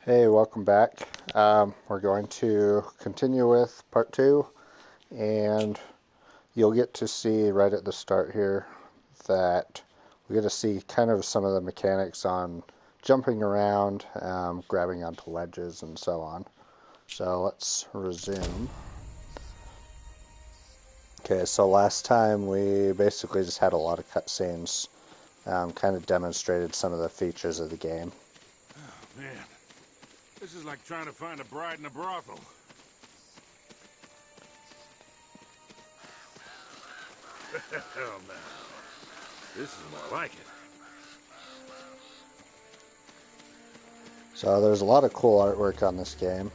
Hey, welcome back. We're going to continue with part two, and you'll get to see right at the start here that we get to see kind of some of the mechanics on jumping around, grabbing onto ledges, and so on. So let's resume. Okay, so last time we basically just had a lot of cutscenes, kind of demonstrated some of the features of the game. Oh, man. This is like trying to find a bride in a brothel. Hell no. This is more like it. So there's a lot of cool artwork on this game.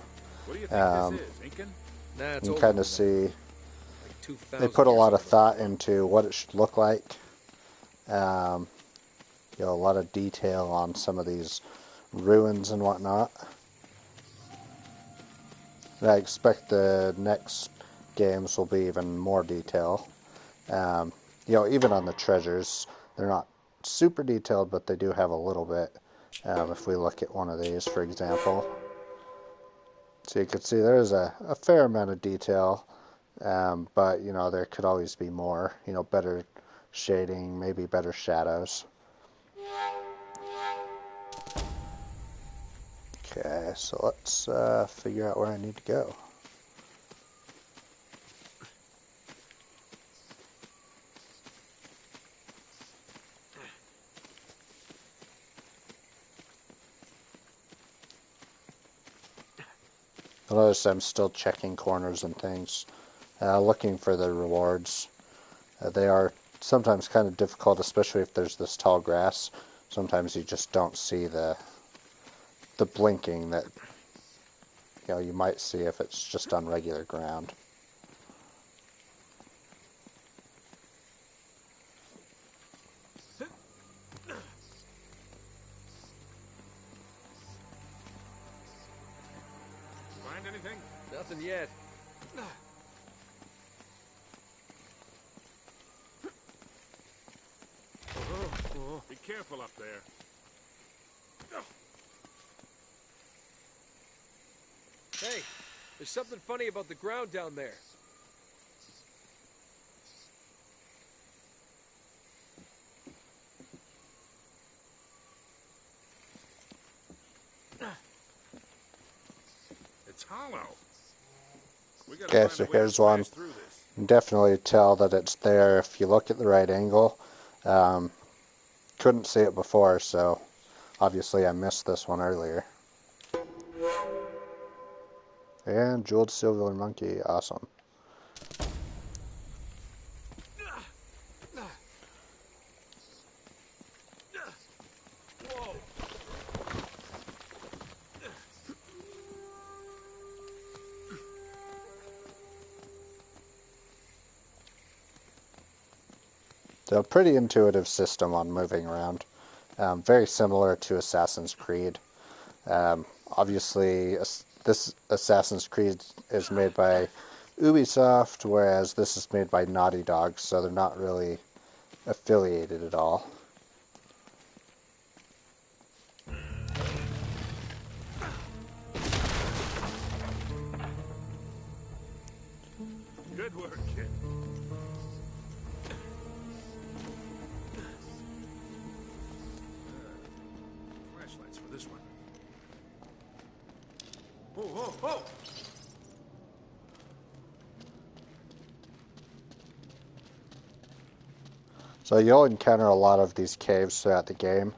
What do you think this is, Incan? Nah, it's You older can kind than of see Like 2,000 they put a years lot of old. thought into what it should look like. A lot of detail on some of these ruins and whatnot. And I expect the next games will be even more detail. Even on the treasures, they're not super detailed, but they do have a little bit. If we look at one of these, for example. So you can see there's a fair amount of detail, but, there could always be more, better shading, maybe better shadows. Okay, so let's figure out where I need to go. You'll notice I'm still checking corners and things, looking for the rewards. They are sometimes kind of difficult, especially if there's this tall grass. Sometimes you just don't see the blinking that you might see if it's just on regular ground. Find anything? Nothing yet. Be careful up there. Hey, there's something funny about the ground down there. It's hollow. We gotta Okay, find so a way to here's one. smash through this. You can definitely tell that it's there if you look at the right angle. Couldn't see it before, so obviously I missed this one earlier. And jeweled silver monkey, awesome. Whoa! So pretty intuitive system on moving around. Very similar to Assassin's Creed. Obviously, this Assassin's Creed is made by Ubisoft, whereas this is made by Naughty Dog, so they're not really affiliated at all. Good work, kid. Flashlights for this one. Whoa, whoa, whoa! So you'll encounter a lot of these caves throughout the game.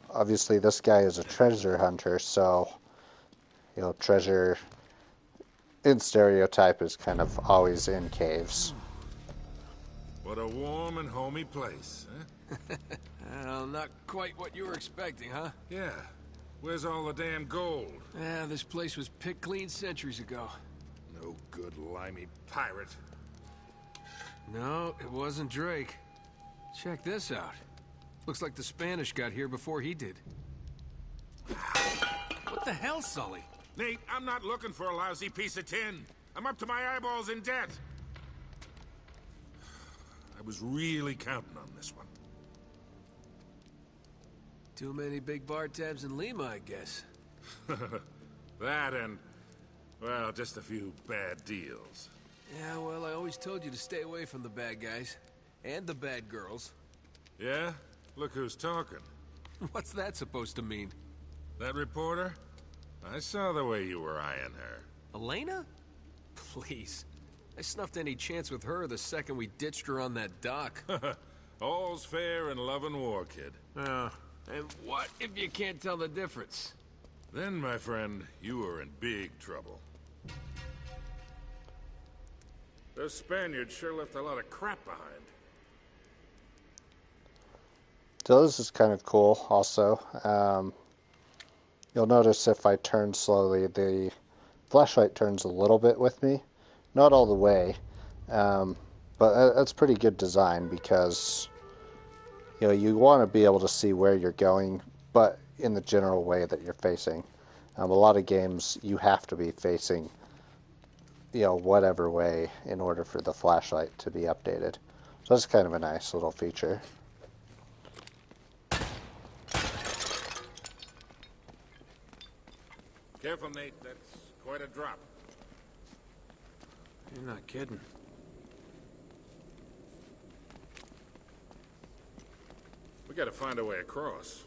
Obviously, this guy is a treasure hunter, so treasure in stereotype is kind of always in caves. What a warm and homey place, huh? Well, not quite what you were expecting, huh? Yeah. Where's all the damn gold? Yeah, this place was picked clean centuries ago. No good limey pirate. No, it wasn't Drake. Check this out. Looks like the Spanish got here before he did. What the hell, Sully? Nate, I'm not looking for a lousy piece of tin. I'm up to my eyeballs in debt. I was really counting on this one. Too many big bar tabs in Lima, I guess. That and, well, just a few bad deals. Yeah, well, I always told you to stay away from the bad guys. And the bad girls. Yeah? Look who's talking. What's that supposed to mean? That reporter? I saw the way you were eyeing her. Elena? Please. I snuffed any chance with her the second we ditched her on that dock. All's fair in love and war, kid. And what if you can't tell the difference? Then, my friend, you are in big trouble. Those Spaniards sure left a lot of crap behind. So this is kind of cool also. You'll notice if I turn slowly, the flashlight turns a little bit with me. Not all the way, but that's pretty good design because you want to be able to see where you're going, but in the general way that you're facing. A lot of games you have to be facing whatever way in order for the flashlight to be updated. So that's kind of a nice little feature. Careful, Nate. That's quite a drop. You're not kidding. We gotta find a way across.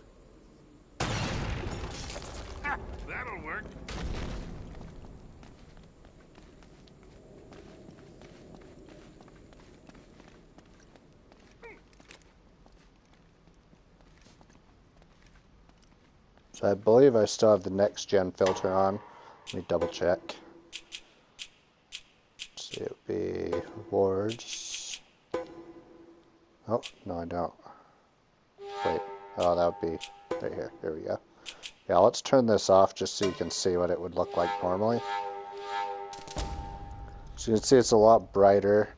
That'll work. So I believe I still have the next gen filter on. Let me double check. Let's see, it would be rewards. Oh, no I don't. Wait, oh that would be right here. Here we go. Yeah, let's turn this off just so you can see what it would look like normally. So you can see it's a lot brighter,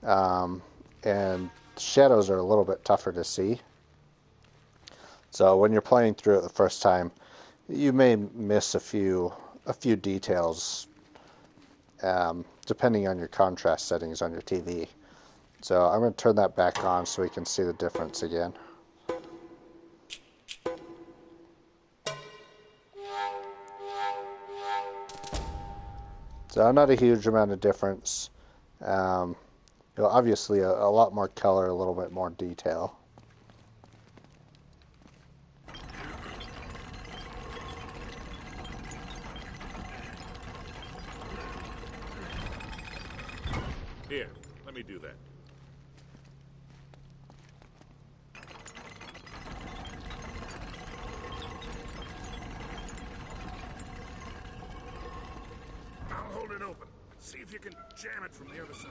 and shadows are a little bit tougher to see. So when you're playing through it the first time, you may miss a few details, depending on your contrast settings on your TV. So I'm going to turn that back on so we can see the difference again. So not a huge amount of difference. Obviously a lot more color, a little bit more detail. Here, let me do that. I'll hold it open. See if you can jam it from the other side.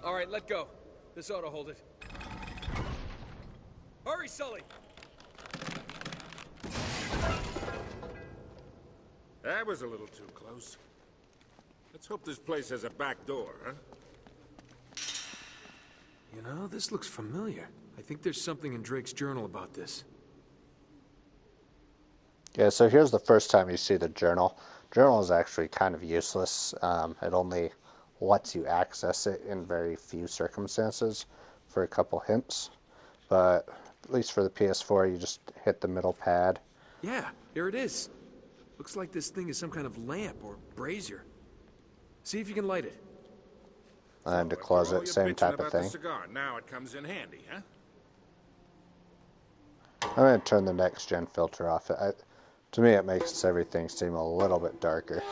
All right, let go. This ought to hold it. Hurry, Sully! That was a little too close. Let's hope this place has a back door, huh? You know, this looks familiar. I think there's something in Drake's journal about this. Yeah, so here's the first time you see the journal. Journal is actually kind of useless. It only lets you access it in very few circumstances for a couple hints. But at least for the PS4, you just hit the middle pad. Yeah, here it is. Looks like this thing is some kind of lamp or brazier. See if you can light it. And to close it, same type of thing. Cigar. Now it comes in handy, huh? I'm going to turn the next gen filter off. To me, it makes everything seem a little bit darker.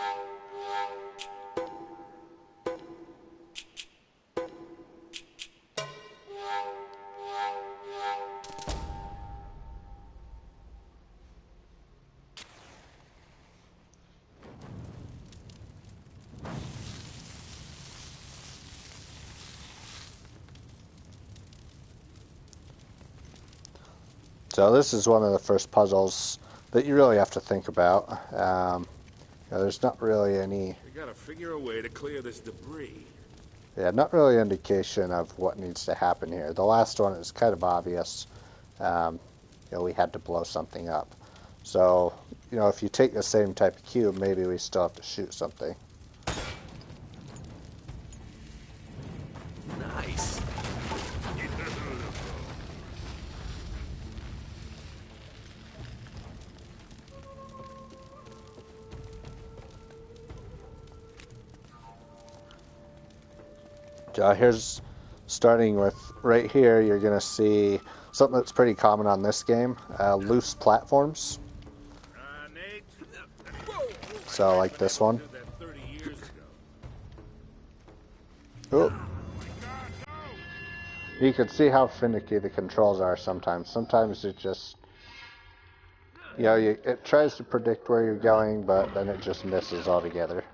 So this is one of the first puzzles that you really have to think about. There's not really any... We gotta figure a way to clear this debris. Yeah, not really indication of what needs to happen here. The last one is kind of obvious. We had to blow something up. So, if you take the same type of cube, maybe we still have to shoot something. Nice. So here's, starting with right here, you're going to see something that's pretty common on this game, loose platforms. Nate? So like this one. Did that 30 years ago. Oop. You can see how finicky the controls are sometimes. Sometimes it just, it tries to predict where you're going, but then it just misses altogether.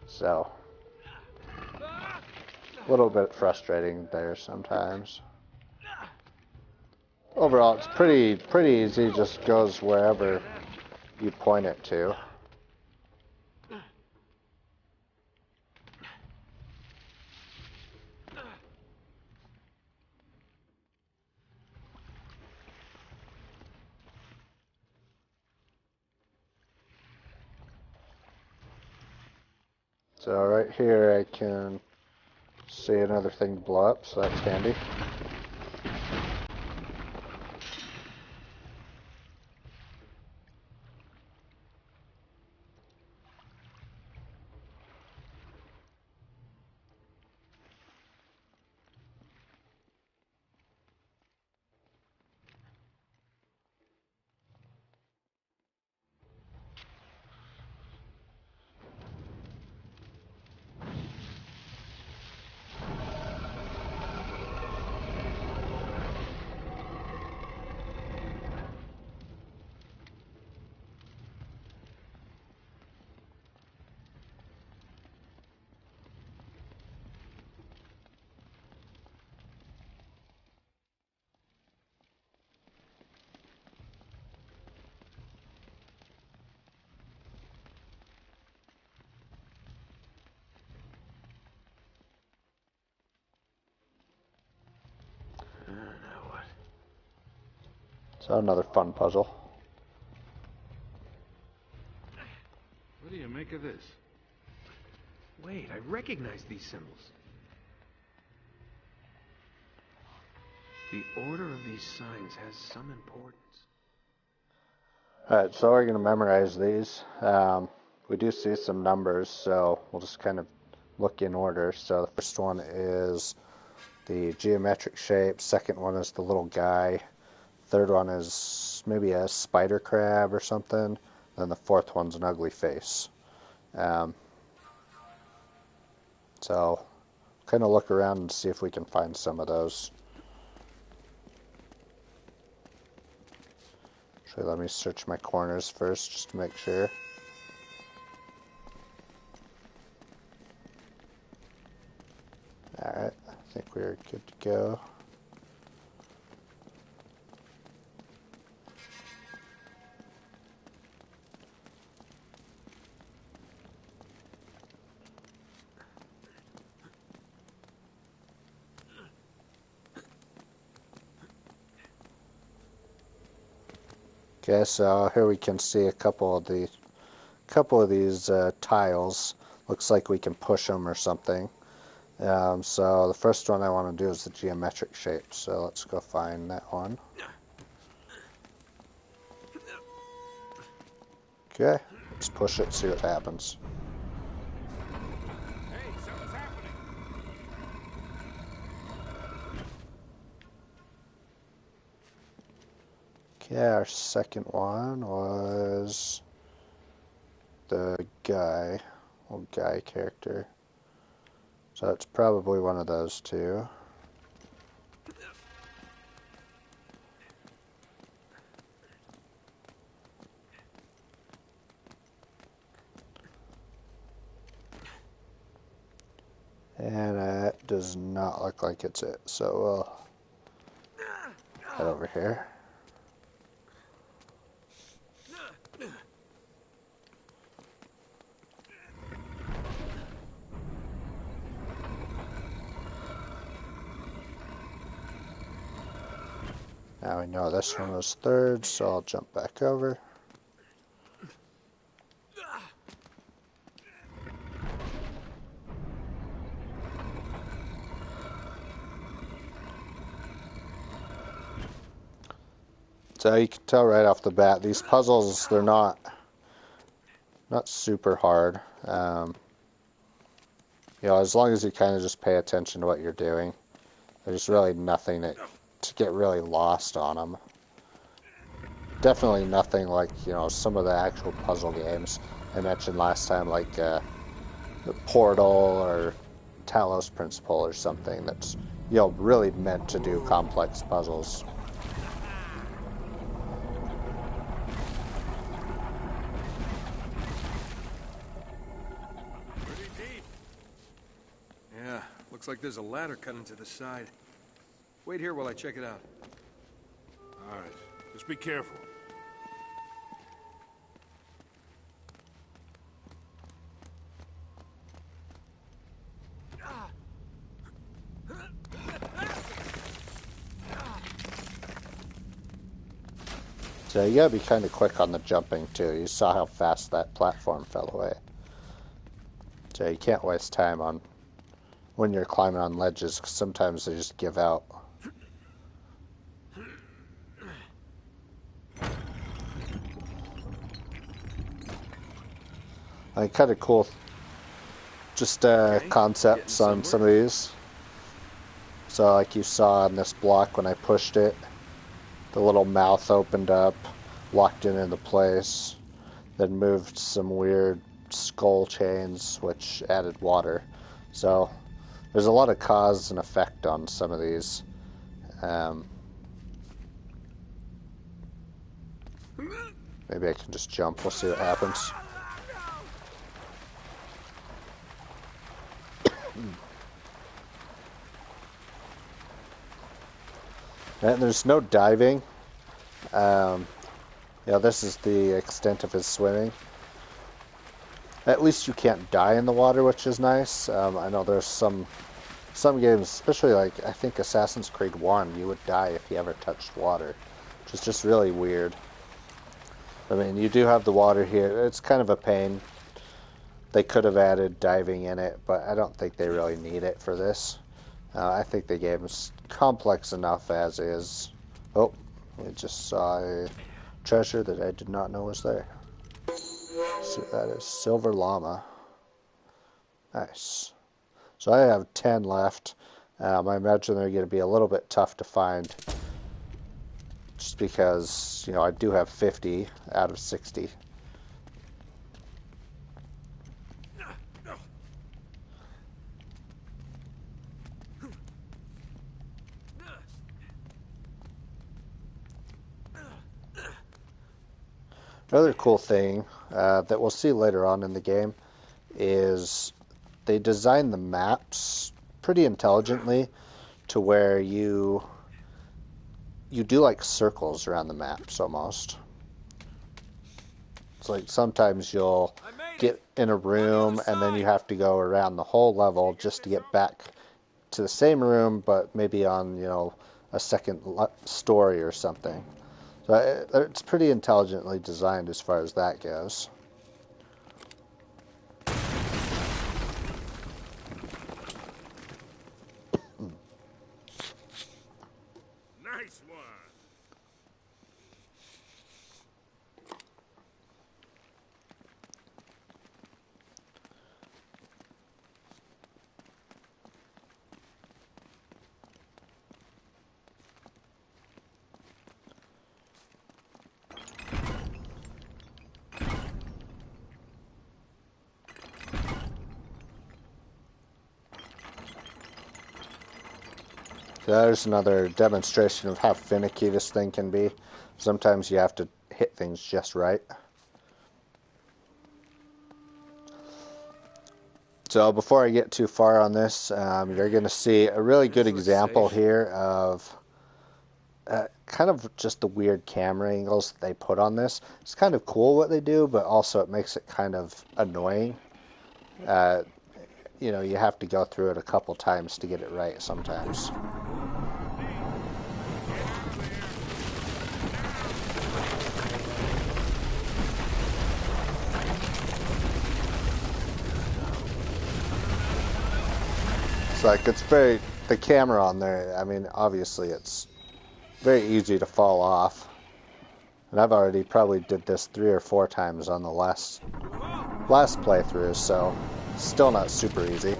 So, a little bit frustrating there sometimes. Overall, it's pretty easy. It just goes wherever you point it to. So right here I can see another thing blow up, so that's handy. So another fun puzzle. What do you make of this? Wait, I recognize these symbols. The order of these signs has some importance. Alright, so we're going to memorize these. We do see some numbers, so we'll just kind of look in order. So the first one is the geometric shape, second one is the little guy, third one is maybe a spider crab or something, then the fourth one's an ugly face. So kind of look around and see if we can find some of those. Actually, let me search my corners first just to make sure. Alright, I think we're good to go. Okay, so here we can see a couple of these tiles. Looks like we can push them or something. So the first one I want to do is the geometric shape. So let's go find that one. Okay, let's push it, see what happens. Hey, something's happening. Okay, our second one was the guy, old guy character. So it's probably one of those two. And that does not look like it's it, so we'll head over here. Now we know this one was third, so I'll jump back over. So you can tell right off the bat, these puzzles, they're not super hard. You know, as long as you kind of just pay attention to what you're doing, there's really nothing to get really lost on them. Definitely nothing like, you know, some of the actual puzzle games I mentioned last time, like the Portal or Talos Principle or something that's, you know, really meant to do complex puzzles. Pretty deep. Yeah, looks like there's a ladder cut into the side. Wait here while I check it out. All right. Just be careful. So you gotta be kind of quick on the jumping too. You saw how fast that platform fell away. So you can't waste time on when you're climbing on ledges, 'cause sometimes they just give out. Like, kind of cool, just Okay, concepts getting on some of somewhere. these. So like you saw on this block when I pushed it, the little mouth opened up, locked it into place, then moved some weird skull chains which added water. So there's a lot of cause and effect on some of these. Um, Maybe I can just jump. We'll see what happens. And there's no diving. Yeah, this is the extent of his swimming. At least you can't die in the water, which is nice. I know there's some games, especially like I think Assassin's Creed 1, you would die if you ever touched water, which is just really weird. I mean, you do have the water here. It's kind of a pain. They could have added diving in it, but I don't think they really need it for this. I think the game's complex enough as is. Oh, we just saw a treasure that I did not know was there. So that is Silver Llama. Nice. So I have 10 left. I imagine they're going to be a little bit tough to find. Just because, you know, I do have 50 out of 60. Another cool thing that we'll see later on in the game is they design the maps pretty intelligently to where you do like circles around the maps almost. It's like sometimes you'll get in a room and then you have to go around the whole level just to get back to the same room, but maybe on, you know, a second story or something. So it's pretty intelligently designed as far as that goes. Nice one. There's another demonstration of how finicky this thing can be. Sometimes you have to hit things just right. So before I get too far on this, you're going to see a really good This looks example safe. here of kind of just the weird camera angles that they put on this. It's kind of cool what they do, but also it makes it kind of annoying. You know, you have to go through it a couple times to get it right sometimes. It's like, it's very, the camera on there, I mean, obviously it's very easy to fall off. And I've probably did this 3 or 4 times on the last playthrough, so Still not super easy.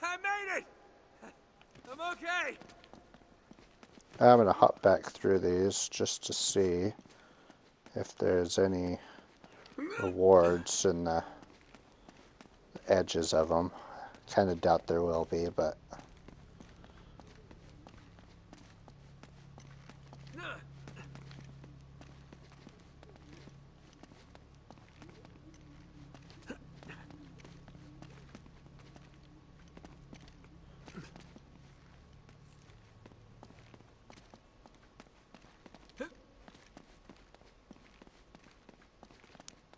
I made it! I'm okay! I'm going to hop back through these just to see if there's any rewards in the edges of them. Kind of doubt there will be, but...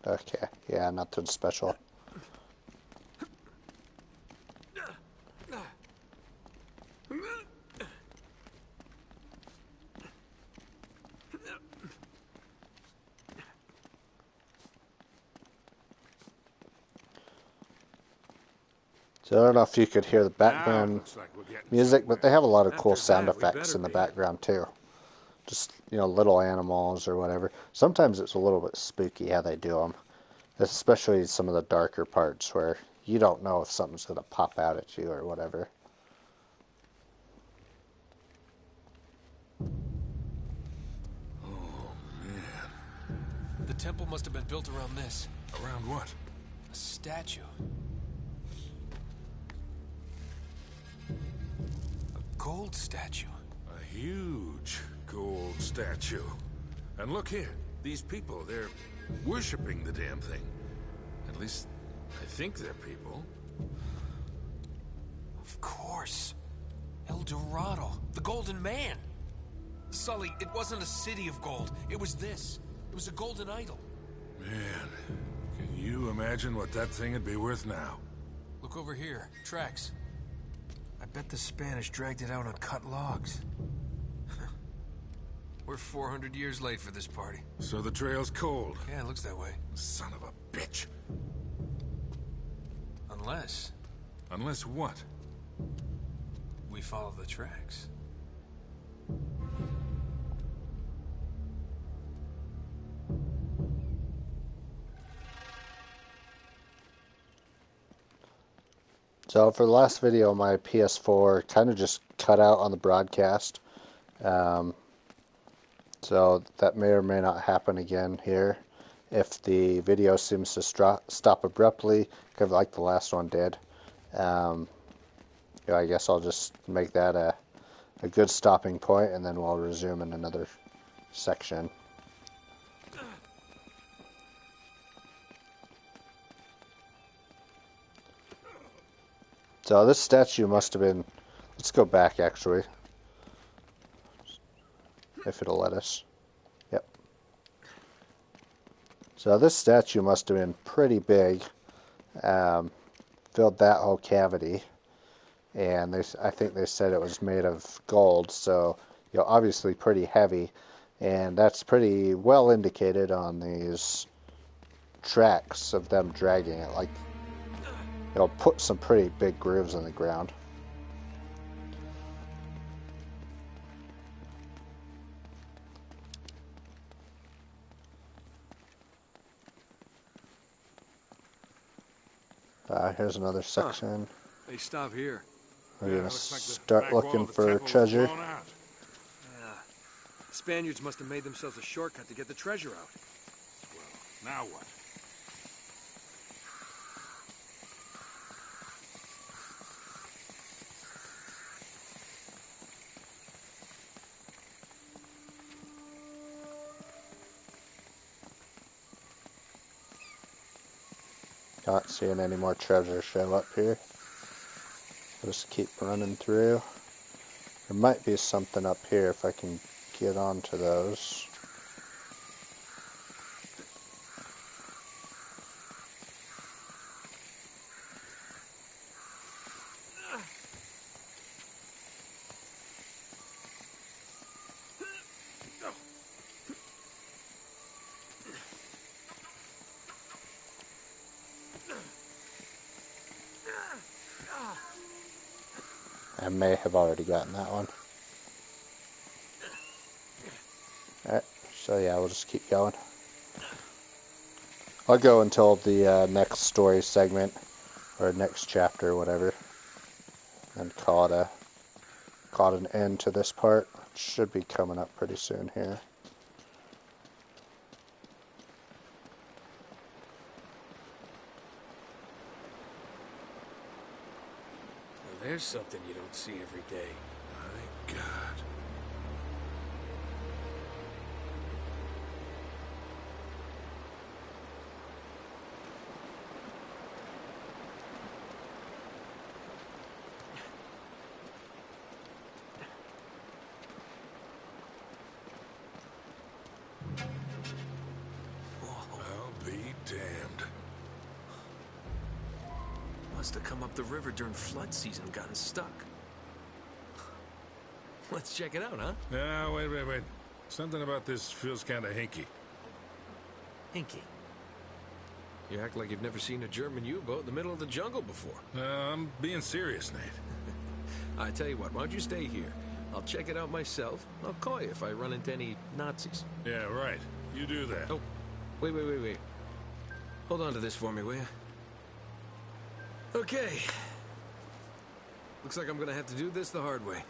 Okay, yeah, nothing special. So I don't know if you could hear the Now it background looks like we're getting music, but they have a lot of cool After sound that, we effects better in the be. background too. Just, you know, little animals or whatever. Sometimes it's a little bit spooky how they do them, especially some of the darker parts where you don't know if something's going to pop out at you or whatever. The temple must have been built around this. Around what? A statue. A gold statue. A huge gold statue. And look here, these people, they're worshipping the damn thing. At least, I think they're people. Of course. El Dorado, the Golden Man. Sully, it wasn't a city of gold. It was this. It was a golden idol. Man, can you imagine what that thing would be worth now? Look over here. Tracks. I bet the Spanish dragged it out on cut logs. We're 400 years late for this party. So the trail's cold. Yeah, it looks that way. Son of a bitch. Unless Unless what? we follow the tracks. So for the last video, my PS4 kind of just cut out on the broadcast. So that may or may not happen again here. If the video seems to stop abruptly, kind of like the last one did, you know, I guess I'll just make that a good stopping point, and then we'll resume in another section. So this statue must have been... Let's go back, actually. If it'll let us. Yep. So this statue must have been pretty big. Filled that whole cavity. And I think they said it was made of gold, so, you know, obviously pretty heavy. And that's pretty well indicated on these tracks of them dragging it. Like, it'll put some pretty big grooves in the ground. Here's another section. They stop here. We're Yeah, gonna looks like the start back wall looking of the for temple was treasure. blown out. Yeah. Spaniards must have made themselves a shortcut to get the treasure out. Well, now what? Not seeing any more treasure show up here. Just keep running through. There might be something up here if I can get onto those. I may have already gotten that one. Alright, so yeah, we'll just keep going. I'll go until the next story segment, or next chapter, or whatever, and call it an end to this part. It should be coming up pretty soon here. Well, there's something you don't see every day. My God. I'll be damned. Must have come up the river during flood season and gotten stuck. Let's check it out, huh? Now, wait. Something about this feels kind of hinky. Hinky. You act like you've never seen a German U-boat in the middle of the jungle before. I'm being serious, Nate. I tell you what, why don't you stay here? I'll check it out myself. I'll call you if I run into any Nazis. Yeah, right. You do that. Oh, wait. Hold on to this for me, will you? Okay. Looks like I'm gonna have to do this the hard way.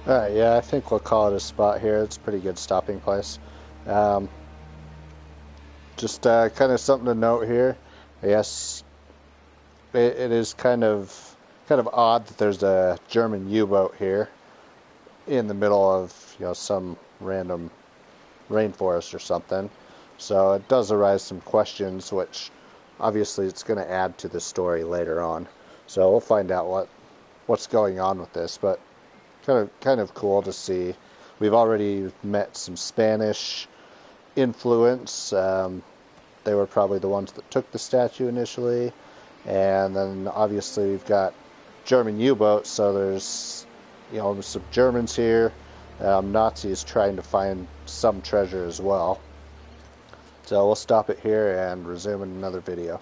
Alright, yeah, I think we'll call it a spot here. It's a pretty good stopping place. Just kind of something to note here. I guess it is kind of odd that there's a German U-boat here in the middle of, you know, some random rainforest or something. So it does arise some questions, which obviously it's going to add to the story later on. So we'll find out what's going on with this, but kind of cool to see. We've already met some Spanish influence. They were probably the ones that took the statue initially, and then obviously we've got German U-boats, so there's, you know, some Germans here, Nazis trying to find some treasure as well. So we'll stop it here and resume in another video.